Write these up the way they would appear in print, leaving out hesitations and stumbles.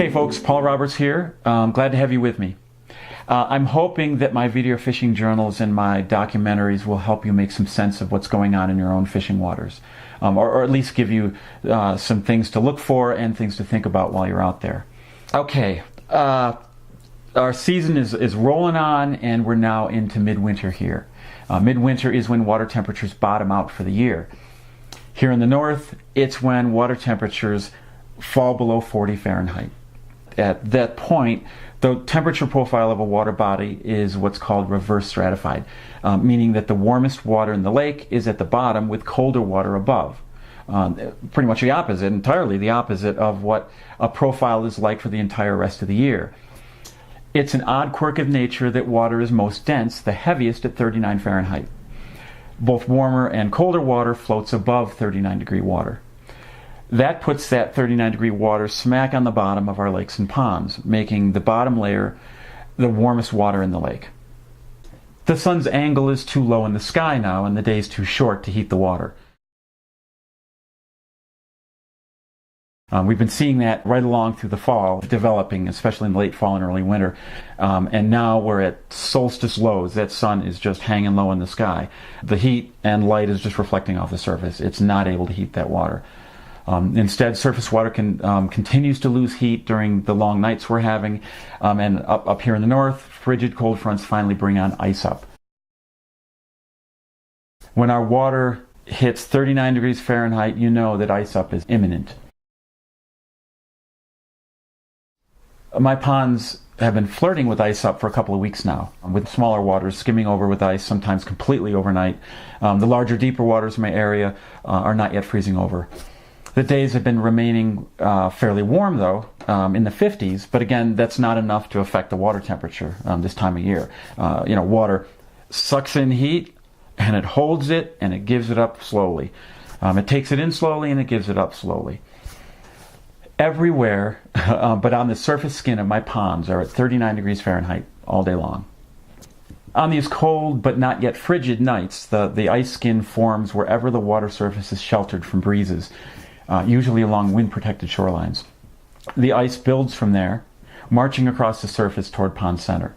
Hey folks, Paul Roberts here. Glad to have you with me. I'm hoping that my video fishing journals and my documentaries will help you make some sense of what's going on in your own fishing waters, or at least give you some things to look for and things to think about while you're out there. Okay, our season is rolling on, and we're now into midwinter here. Midwinter is when water temperatures bottom out for the year. Here in the north, it's when water temperatures fall below 40 Fahrenheit. At that point, the temperature profile of a water body is what's called reverse stratified, meaning that the warmest water in the lake is at the bottom with colder water above. Pretty much the opposite, entirely the opposite of what a profile is like for the entire rest of the year. It's an odd quirk of nature that water is most dense, the heaviest at 39 Fahrenheit. Both warmer and colder water floats above 39-degree water. That puts that 39-degree water smack on the bottom of our lakes and ponds, making the bottom layer the warmest water in the lake. The sun's angle is too low in the sky now, and the day's too short to heat the water. We've been seeing that right along through the fall, developing, especially in late fall and early winter. And now we're at solstice lows. That sun is just hanging low in the sky. The heat and light is just reflecting off the surface. It's not able to heat that water. Instead, surface water continues to lose heat during the long nights we're having, and up here in the north, frigid cold fronts finally bring on ice up. When our water hits 39 degrees Fahrenheit, you know that ice up is imminent. My ponds have been flirting with ice up for a couple of weeks now, with smaller waters skimming over with ice, sometimes completely overnight. The larger, deeper waters in my area are not yet freezing over. The days have been remaining fairly warm, though, in the 50s, but again, that's not enough to affect the water temperature this time of year. Water sucks in heat, and it holds it, and it gives it up slowly. It takes it in slowly, and it gives it up slowly. Everywhere, but on the surface skin of my ponds, are at 39 degrees Fahrenheit all day long. On these cold but not yet frigid nights, the ice skin forms wherever the water surface is sheltered from breezes, usually along wind-protected shorelines. The ice builds from there, marching across the surface toward pond center.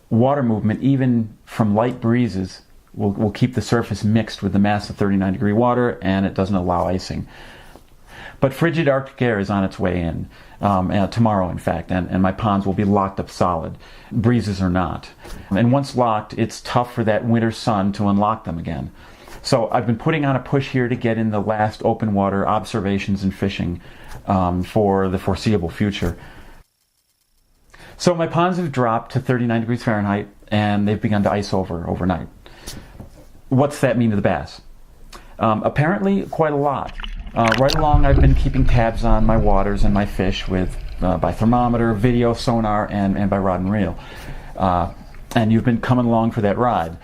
Water movement, even from light breezes, will keep the surface mixed with the mass of 39-degree water, and it doesn't allow icing. But frigid Arctic air is on its way in, tomorrow in fact, and my ponds will be locked up solid. Breezes are not. And once locked, it's tough for that winter sun to unlock them again. So I've been putting on a push here to get in the last open water observations and fishing for the foreseeable future. So my ponds have dropped to 39 degrees Fahrenheit, and they've begun to ice over overnight. What's that mean to the bass? Apparently quite a lot. Right along, I've been keeping tabs on my waters and my fish by thermometer, video, sonar, and by rod and reel. And you've been coming along for that ride.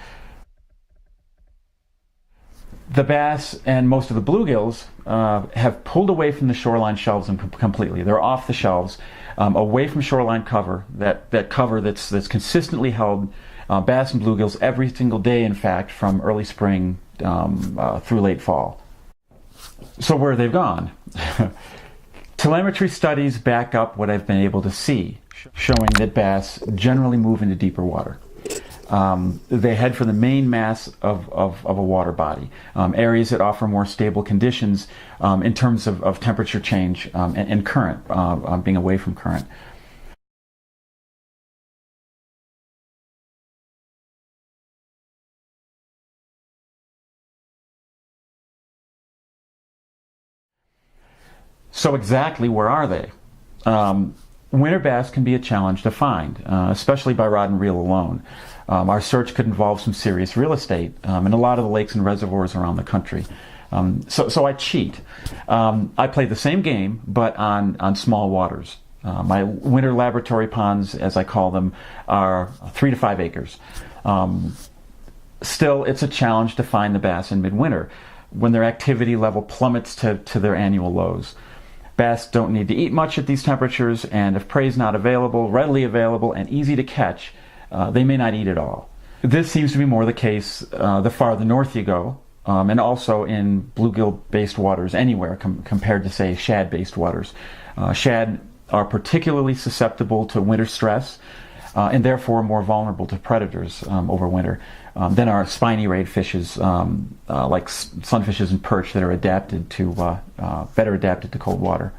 The bass and most of the bluegills have pulled away from the shoreline shelves completely. They're off the shelves, away from shoreline cover, that cover that's consistently held bass and bluegills every single day, in fact, from early spring through late fall. So where have they gone? Telemetry studies back up what I've been able to see, showing that bass generally move into deeper water. They head for the main mass of a water body, areas that offer more stable conditions in terms of temperature change and current, being away from current. So exactly where are they? Winter bass can be a challenge to find, especially by rod and reel alone. Our search could involve some serious real estate in a lot of the lakes and reservoirs around the country. So I cheat. I play the same game, but on small waters. My winter laboratory ponds, as I call them, are 3 to 5 acres. Still, it's a challenge to find the bass in midwinter, when their activity level plummets to their annual lows. Bass don't need to eat much at these temperatures, and if prey is not readily available, and easy to catch, they may not eat at all. This seems to be more the case the farther north you go, and also in bluegill-based waters anywhere compared to, say, shad-based waters. Shad are particularly susceptible to winter stress and therefore more vulnerable to predators over winter than are spiny-rayed fishes like sunfishes and perch that are better adapted to cold water.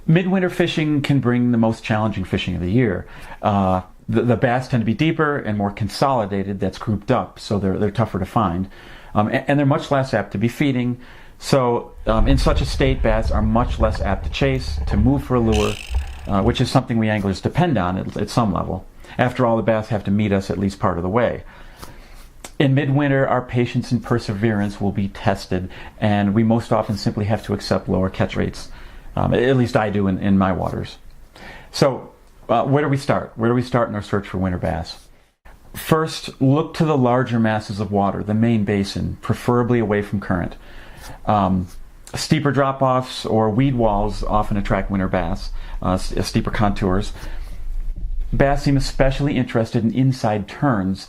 Midwinter fishing can bring the most challenging fishing of the year. The bass tend to be deeper and more consolidated, that's grouped up, so they're tougher to find. And they're much less apt to be feeding. So in such a state, bass are much less apt to chase, to move for a lure, which is something we anglers depend on at some level. After all, the bass have to meet us at least part of the way. In midwinter, our patience and perseverance will be tested, and we most often simply have to accept lower catch rates. At least I do in my waters. So where do we start? Where do we start in our search for winter bass? First, look to the larger masses of water, the main basin, preferably away from current. Steeper drop-offs or weed walls often attract winter bass, steeper contours. Bass seem especially interested in inside turns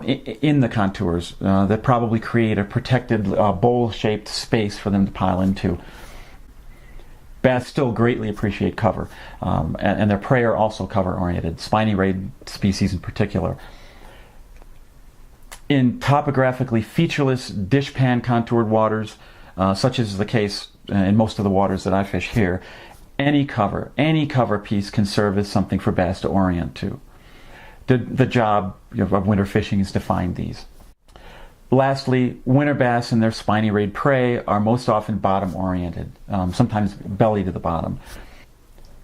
in the contours that probably create a protected bowl-shaped space for them to pile into. Bass still greatly appreciate cover, and their prey are also cover-oriented, spiny-rayed species in particular. In topographically featureless dishpan contoured waters, such as the case in most of the waters that I fish here, any cover piece can serve as something for bass to orient to. The job of winter fishing is to find these. Lastly, winter bass and their spiny-rayed prey are most often bottom-oriented, sometimes belly to the bottom.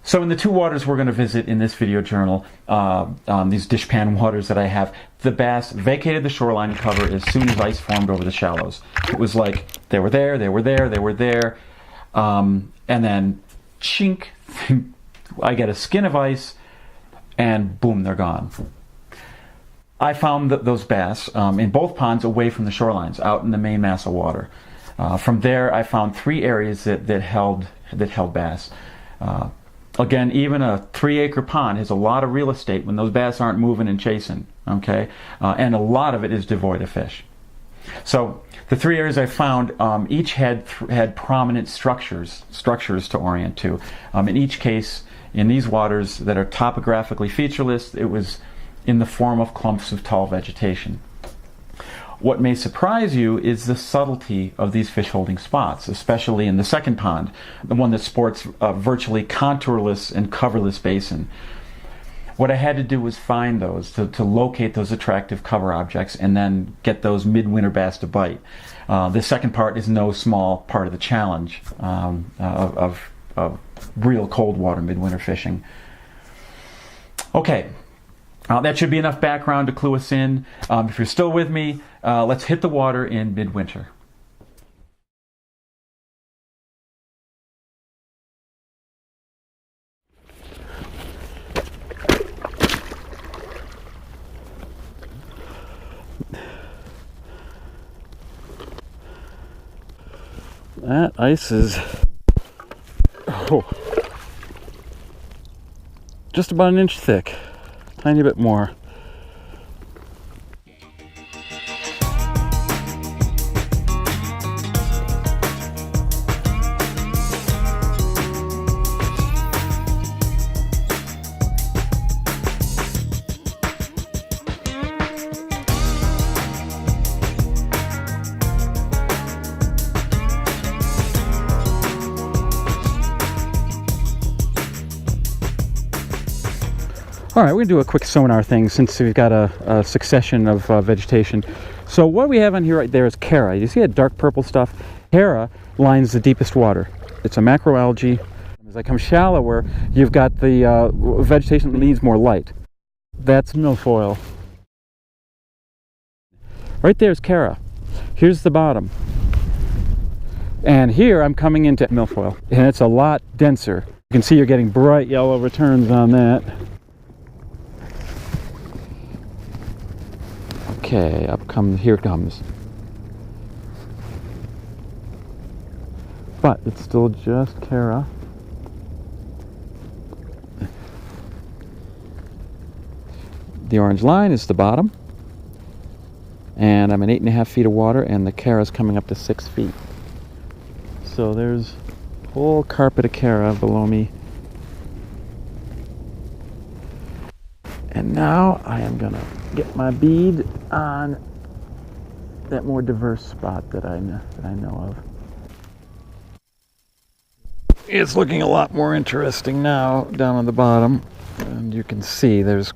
So in the two waters we're going to visit in this video journal, these dishpan waters that I have, the bass vacated the shoreline cover as soon as ice formed over the shallows. It was like they were there, and then chink, I get a skin of ice, and boom, they're gone. I found those bass in both ponds away from the shorelines, out in the main mass of water. From there, I found 3 areas that held bass. Again, even a 3-acre pond has a lot of real estate when those bass aren't moving and chasing, okay? And a lot of it is devoid of fish. So the 3 areas I found each had prominent structures to orient to. In each case, in these waters that are topographically featureless, it was in the form of clumps of tall vegetation. What may surprise you is the subtlety of these fish-holding spots, especially in the second pond, the one that sports a virtually contourless and coverless basin. What I had to do was find those, to locate those attractive cover objects and then get those midwinter bass to bite. The second part is no small part of the challenge of real cold water midwinter fishing. Okay. That should be enough background to clue us in. If you're still with me, let's hit the water in midwinter. That ice is just about an inch thick. Tiny bit more. All right, we're going to do a quick sonar thing since we've got a succession of vegetation. So what we have on here right there is Chara. You see that dark purple stuff? Chara lines the deepest water. It's a macroalgae. As I come shallower, you've got the vegetation that needs more light. That's milfoil. Right there is Chara. Here's the bottom. And here I'm coming into milfoil, and it's a lot denser. You can see you're getting bright yellow returns on that. Okay, here it comes. But it's still just Chara. The orange line is the bottom. And I'm in 8.5 feet of water, and the Chara's coming up to 6 feet. So there's a whole carpet of Chara below me. And now I am gonna get my bead on that more diverse spot that I know of. It's looking a lot more interesting now down on the bottom, and you can see there's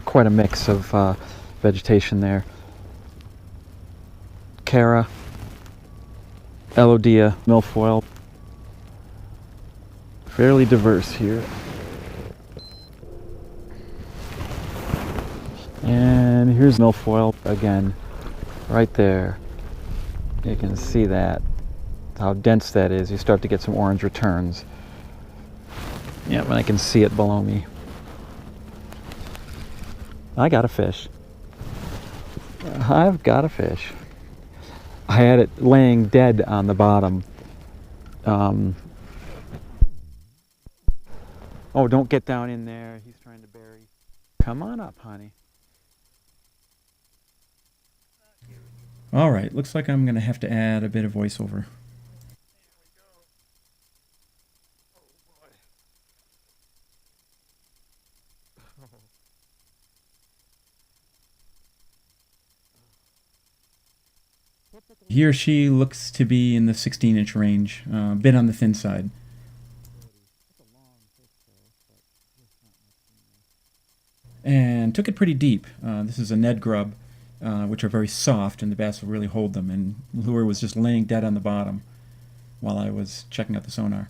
quite a mix of vegetation there. Cara, Elodea, milfoil. Fairly diverse here. And here's milfoil again, right there. You can see that, how dense that is. You start to get some orange returns. Yep, and I can see it below me. I got a fish. I've got a fish. I had it laying dead on the bottom. Oh, don't get down in there. He's trying to bury. Come on up, honey. All right, looks like I'm going to have to add a bit of voiceover. He or she looks to be in the 16-inch range, a bit on the thin side. And took it pretty deep. This is a Ned grub, which are very soft, and the bass will really hold them. And lure was just laying dead on the bottom while I was checking out the sonar.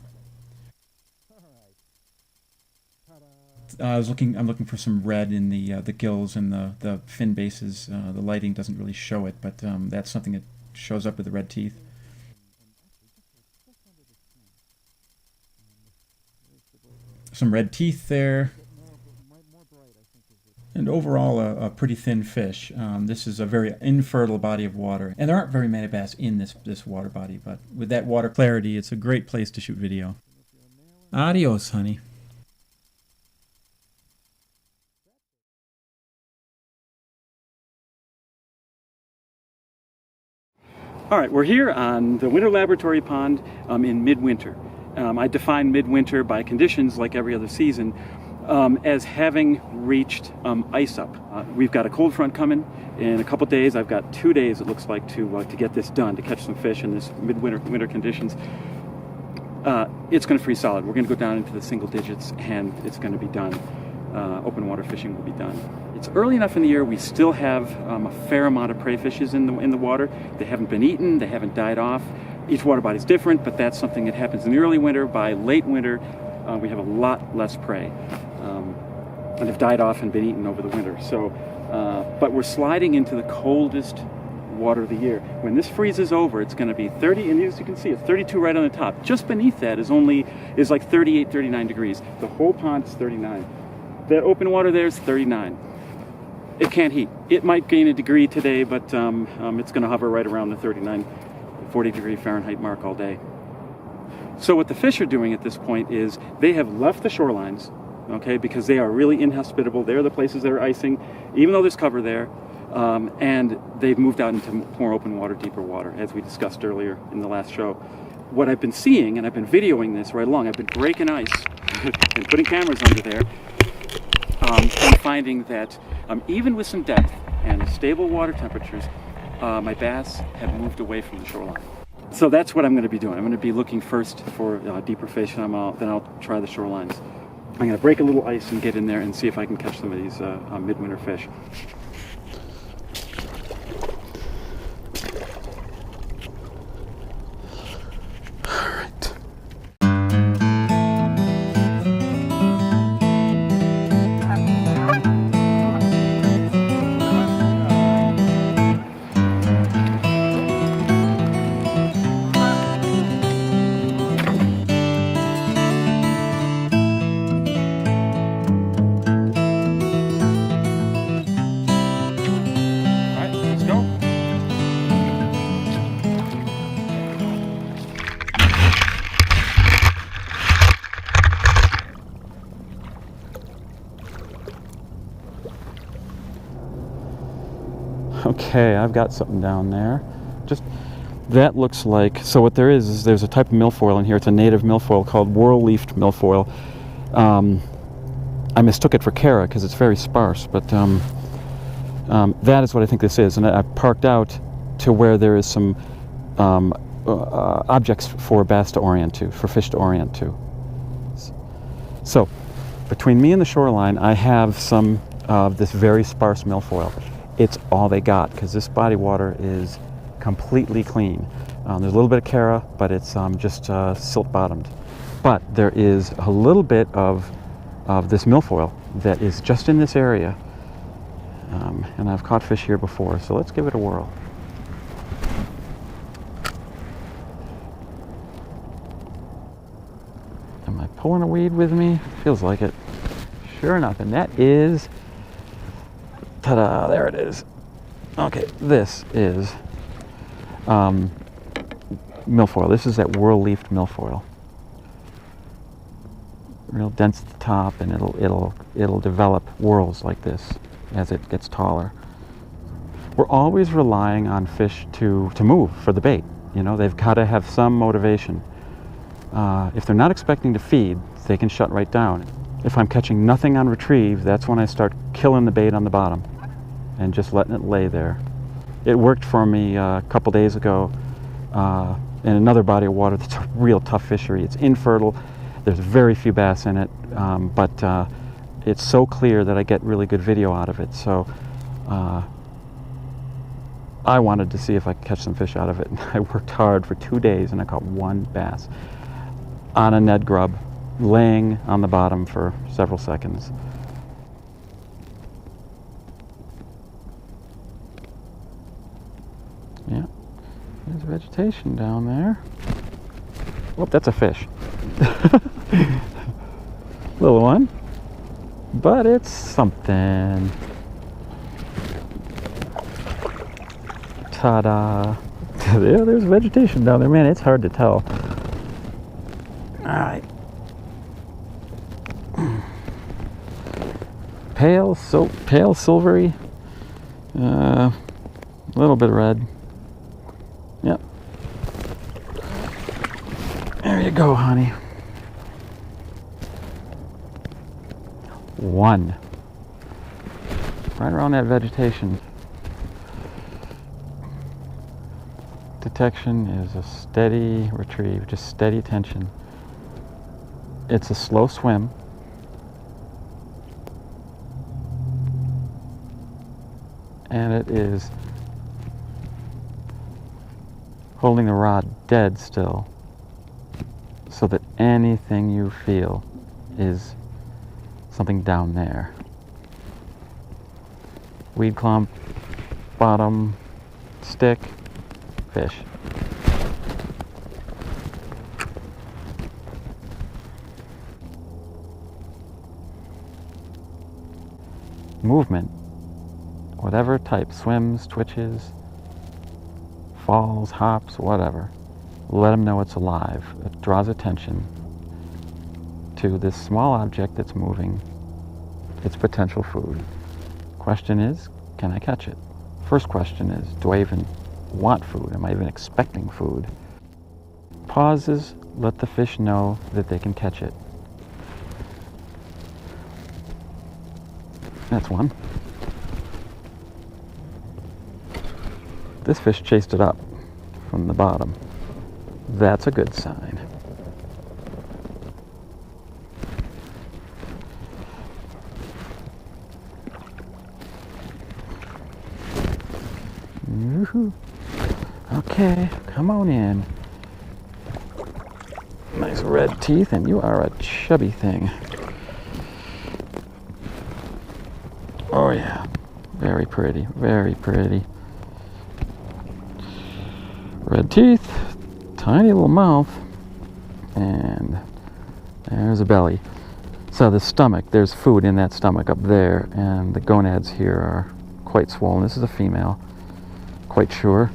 I'm looking for some red in the gills and the fin bases. The lighting doesn't really show it, but that's something that shows up with the red teeth. Some red teeth there. And overall, a pretty thin fish. This is a very infertile body of water, and there aren't very many bass in this water body, but with that water clarity, it's a great place to shoot video. Adios, honey. All right, we're here on the Winter Laboratory Pond in midwinter. I define midwinter by conditions like every other season as having reached ice up. We've got a cold front coming in a couple days. I've got 2 days, it looks like, to get this done, to catch some fish in this winter conditions. It's going to freeze solid. We're going to go down into the single digits, and it's going to be done. Open water fishing will be done. It's early enough in the year we still have a fair amount of prey fishes in the water. They haven't been eaten, they haven't died off. Each water body is different, but that's something that happens in the early winter. By late winter, we have a lot less prey, and have died off and been eaten over the winter. So, but we're sliding into the coldest water of the year. When this freezes over, it's going to be 30, and as you can see, it's 32 right on the top. Just beneath that is like 38, 39 degrees. The whole pond is 39. That open water there is 39. It can't heat. It might gain a degree today, but it's going to hover right around the 39, 40 degree Fahrenheit mark all day. So what the fish are doing at this point is they have left the shorelines, okay, because they are really inhospitable. They're the places that are icing, even though there's cover there, and they've moved out into more open water, deeper water, as we discussed earlier in the last show. What I've been seeing, and I've been videoing this right along, I've been breaking ice and putting cameras under there, and finding that even with some depth and stable water temperatures, my bass have moved away from the shoreline. So that's what I'm going to be doing. I'm going to be looking first for deeper fish, and then I'll try the shorelines. I'm going to break a little ice and get in there and see if I can catch some of these midwinter fish. Okay, I've got something down there. Just that looks like, so what there is there's a type of milfoil in here. It's a native milfoil called whorl-leafed milfoil. I mistook it for Cara because it's very sparse, but that is what I think this is. And I parked out to where there is some objects for bass to orient to, for fish to orient to. So, between me and the shoreline, I have some of this very sparse milfoil. It's all they got, because this body water is completely clean. There's a little bit of Cara, but it's just silt bottomed. But there is a little bit of this milfoil that is just in this area. And I've caught fish here before, so let's give it a whirl. Am I pulling a weed with me? Feels like it. Sure enough, and that is, ta-da, there it is. Okay, this is milfoil. This is that whirl-leafed milfoil. Real dense at the top, and it'll develop whorls like this as it gets taller. We're always relying on fish to move for the bait. You know, they've got to have some motivation. If they're not expecting to feed, they can shut right down. If I'm catching nothing on retrieve, that's when I start killing the bait on the bottom and just letting it lay there. It worked for me a couple days ago in another body of water that's a real tough fishery. It's infertile. There's very few bass in it, but it's so clear that I get really good video out of it. So I wanted to see if I could catch some fish out of it. I worked hard for 2 days and I caught one bass on a Ned grub, laying on the bottom for several seconds. Yeah, there's vegetation down there. Oh, that's a fish. Little one, but it's something. Ta-da. There's vegetation down there. Man, it's hard to tell. Alright. Pale silvery. A little bit of red. Yep. There you go, honey. One. Right around that vegetation. Detection is a steady retrieve, just steady tension. It's a slow swim. And it is holding the rod dead still, so that anything you feel is something down there. Weed clump, bottom, stick, fish. Movement, whatever type, swims, twitches, falls, hops, whatever. Let them know it's alive. It draws attention to this small object that's moving, its potential food. Question is, can I catch it? First question is, do I even want food? Am I even expecting food? Pauses let the fish know that they can catch it. That's one. This fish chased it up from the bottom. That's a good sign. Woohoo. Okay, come on in. Nice red teeth, and you are a chubby thing. Oh yeah, very pretty, very pretty. Red teeth, tiny little mouth, and there's a belly. So the stomach, there's food in that stomach up there, and the gonads here are quite swollen. This is a female, quite sure.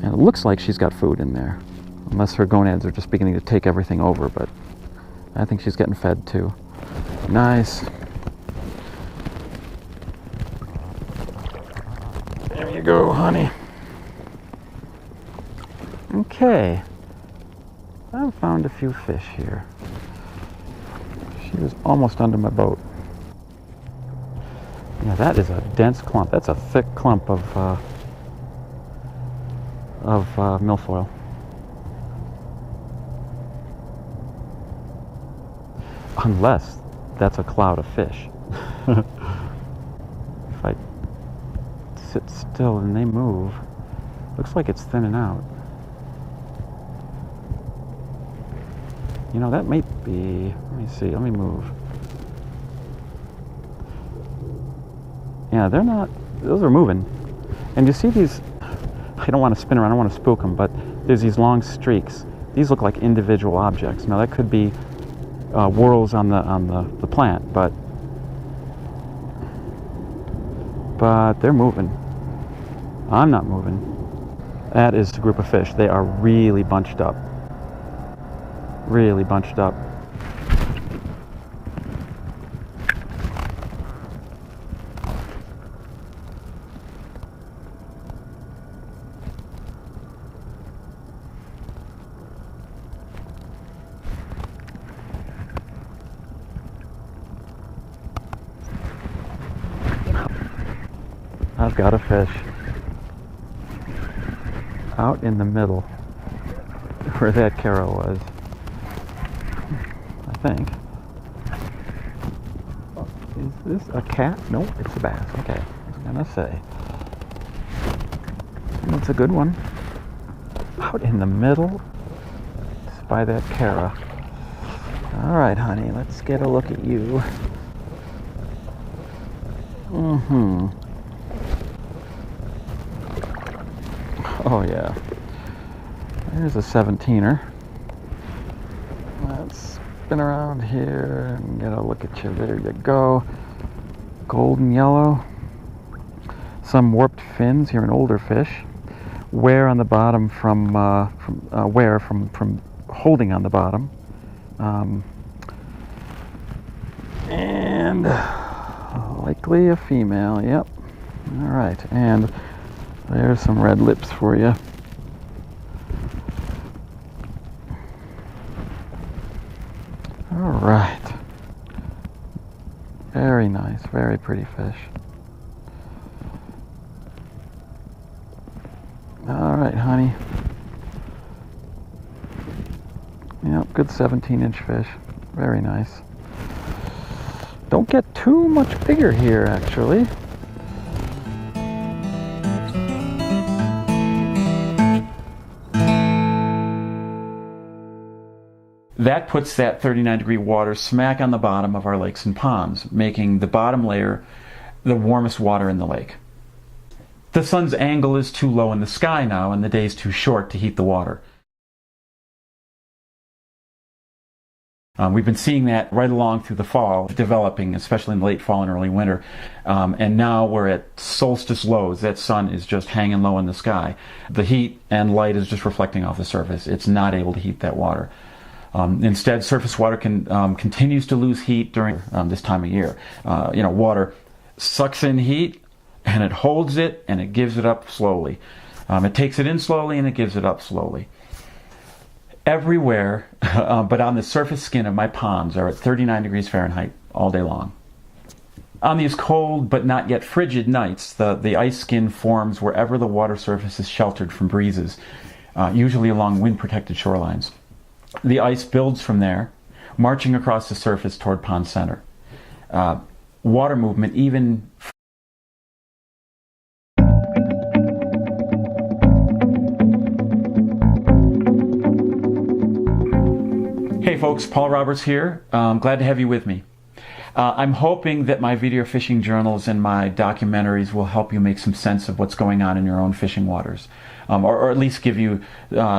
And it looks like she's got food in there, unless her gonads are just beginning to take everything over, but I think she's getting fed too. Nice. There you go, honey. Okay. I've found a few fish here. She was almost under my boat. Yeah, that is a dense clump. That's a thick clump of milfoil. Unless that's a cloud of fish. If I sit still and they move, looks like it's thinning out. You know, that might be, let me see, let me move. Yeah, they're not, those are moving. And you see these, I don't want to spin around, I don't want to spook them, but there's these long streaks. These look like individual objects. Now that could be whorls on the plant, but they're moving. I'm not moving. That is a group of fish. They are really bunched up. Really bunched up. I've got a fish out in the middle where that Cara was, I think. Is this a cat? Nope, it's a bass. Okay, I was gonna say. That's a good one. Out in the middle by that Cara. All right, honey, let's get a look at you. Oh yeah, there's a 17er. Let's spin around here and get a look at you. There you go. Golden yellow. Some warped fins. Here, an older fish. Wear on the bottom from holding on the bottom. And likely a female. Yep. All right, and there's some red lips for you. All right. Very nice, very pretty fish. All right, honey. Yep, good 17-inch fish. Very nice. Don't get too much bigger here, actually. That puts that 39-degree water smack on the bottom of our lakes and ponds, making the bottom layer the warmest water in the lake. The sun's angle is too low in the sky now, and the day's too short to heat the water. We've been seeing that right along through the fall, developing, especially in the late fall and early winter. And now we're at solstice lows. That sun is just hanging low in the sky. The heat and light is just reflecting off the surface. It's not able to heat that water. Instead, surface water continues to lose heat during this time of year. Water sucks in heat, and it holds it, and it gives it up slowly. It takes it in slowly, and it gives it up slowly. Everywhere, but on the surface skin of my ponds are at 39 degrees Fahrenheit all day long. On these cold but not yet frigid nights, the ice skin forms wherever the water surface is sheltered from breezes, usually along wind-protected shorelines. The ice builds from there, marching across the surface toward pond center. Water movement even... Hey folks, Paul Roberts here. Glad to have you with me. I'm hoping that my video fishing journals and my documentaries will help you make some sense of what's going on in your own fishing waters, or at least give you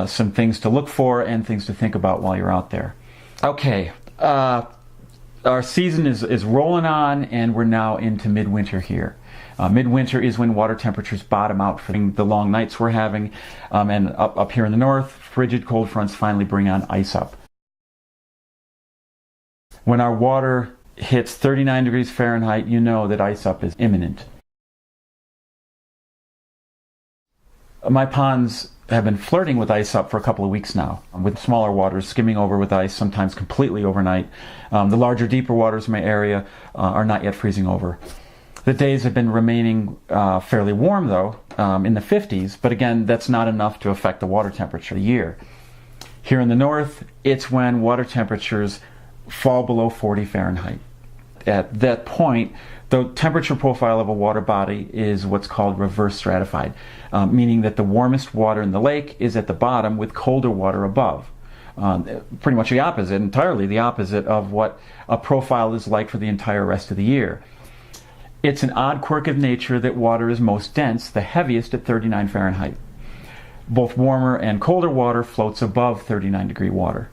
some things to look for and things to think about while you're out there. Okay, our season is rolling on, and we're now into midwinter here. Midwinter is when water temperatures bottom out for the long nights we're having, and up here in the north, frigid cold fronts finally bring on ice up. When our water hits 39 degrees Fahrenheit, you know that ice up is imminent. My ponds have been flirting with ice up for a couple of weeks now, with smaller waters skimming over with ice, sometimes completely overnight. The larger, deeper waters in my area are not yet freezing over. The days have been remaining fairly warm, though, in the 50s, but again, that's not enough to affect the water temperature of the year. Here in the north, it's when water temperatures fall below 40 Fahrenheit. At that point, the temperature profile of a water body is what's called reverse stratified, meaning that the warmest water in the lake is at the bottom with colder water above. Pretty much the opposite, entirely the opposite of what a profile is like for the entire rest of the year. It's an odd quirk of nature that water is most dense, the heaviest at 39 Fahrenheit. Both warmer and colder water floats above 39 degree water.